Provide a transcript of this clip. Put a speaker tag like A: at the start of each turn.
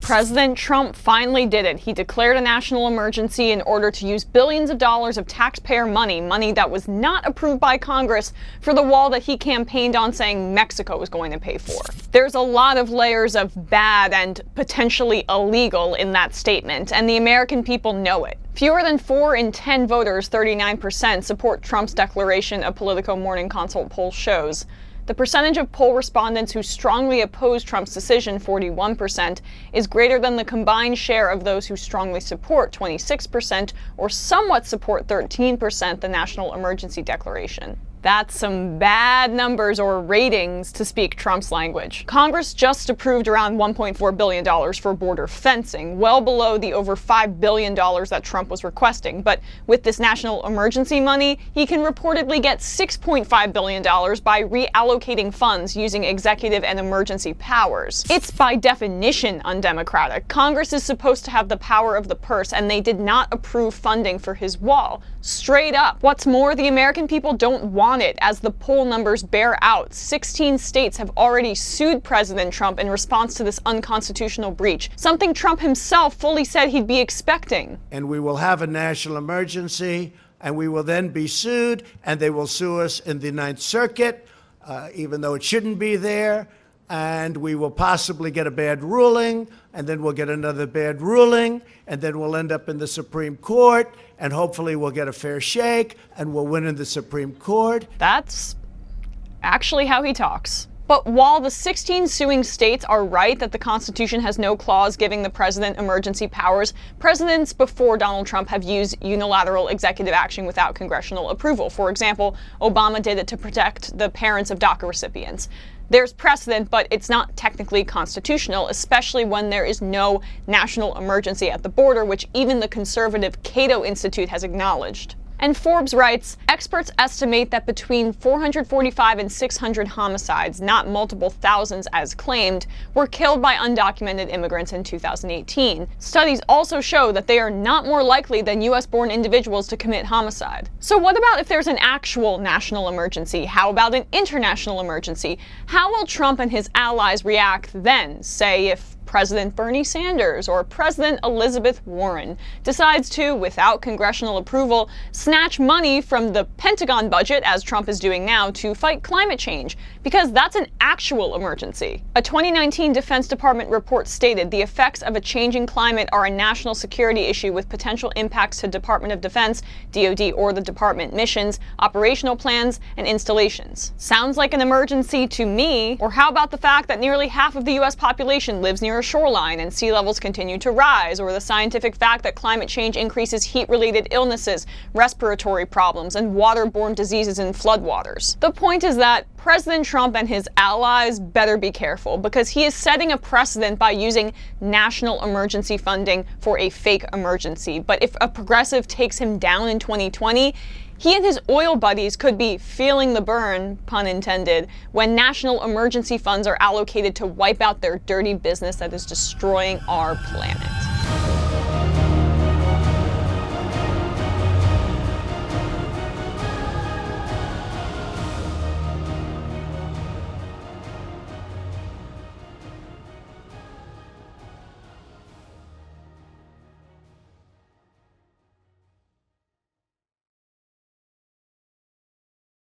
A: President Trump finally did it. He declared a national emergency in order to use billions of dollars of taxpayer money that was not approved by Congress, for the wall that he campaigned on saying Mexico was going to pay for. There's a lot of layers of bad and potentially illegal in that statement, and the American people know it. Fewer than 4 in 10 voters, 39%, support Trump's declaration, a Politico Morning Consult poll shows. The percentage of poll respondents who strongly oppose Trump's decision, 41%, is greater than the combined share of those who strongly support, 26%, or somewhat support, 13%, the national emergency declaration. That's some bad numbers, or ratings, to speak Trump's language. Congress just approved around $1.4 billion for border fencing, well below the over $5 billion that Trump was requesting. But with this national emergency money, he can reportedly get $6.5 billion by reallocating funds using executive and emergency powers. It's by definition undemocratic. Congress is supposed to have the power of the purse, and they did not approve funding for his wall. Straight up. What's more, the American people don't want it, as the poll numbers bear out. 16 states have already sued President Trump in response to this unconstitutional breach, something Trump himself fully said he'd be expecting.
B: And we will have a national emergency, and we will then be sued, and they will sue us in the Ninth Circuit, even though it shouldn't be there. And we will possibly get a bad ruling, and then we'll get another bad ruling, and then we'll end up in the Supreme Court, and hopefully we'll get a fair shake, and we'll win in the Supreme Court.
A: That's actually how he talks. But while the 16 suing states are right that the Constitution has no clause giving the president emergency powers, presidents before Donald Trump have used unilateral executive action without congressional approval. For example, Obama did it to protect the parents of DACA recipients. There's precedent, but it's not technically constitutional, especially when there is no national emergency at the border, which even the conservative Cato Institute has acknowledged. And Forbes writes, experts estimate that between 445 and 600 homicides, not multiple thousands as claimed, were killed by undocumented immigrants in 2018. Studies also show that they are not more likely than US-born individuals to commit homicide. So what about if there's an actual national emergency? How about an international emergency? How will Trump and his allies react then, say if President Bernie Sanders or President Elizabeth Warren decides to, without congressional approval, snatch money from the Pentagon budget, as Trump is doing now, to fight climate change? Because that's an actual emergency. A 2019 Defense Department report stated the effects of a changing climate are a national security issue with potential impacts to Department of Defense, DoD, or the department missions, operational plans, and installations. Sounds like an emergency to me. Or how about the fact that nearly half of the US population lives near a shoreline and sea levels continue to rise, or the scientific fact that climate change increases heat-related illnesses, respiratory problems, and waterborne diseases in floodwaters? The point is that President Trump and his allies better be careful, because he is setting a precedent by using national emergency funding for a fake emergency. But if a progressive takes him down in 2020, he and his oil buddies could be feeling the burn, pun intended, when national emergency funds are allocated to wipe out their dirty business that is destroying our planet.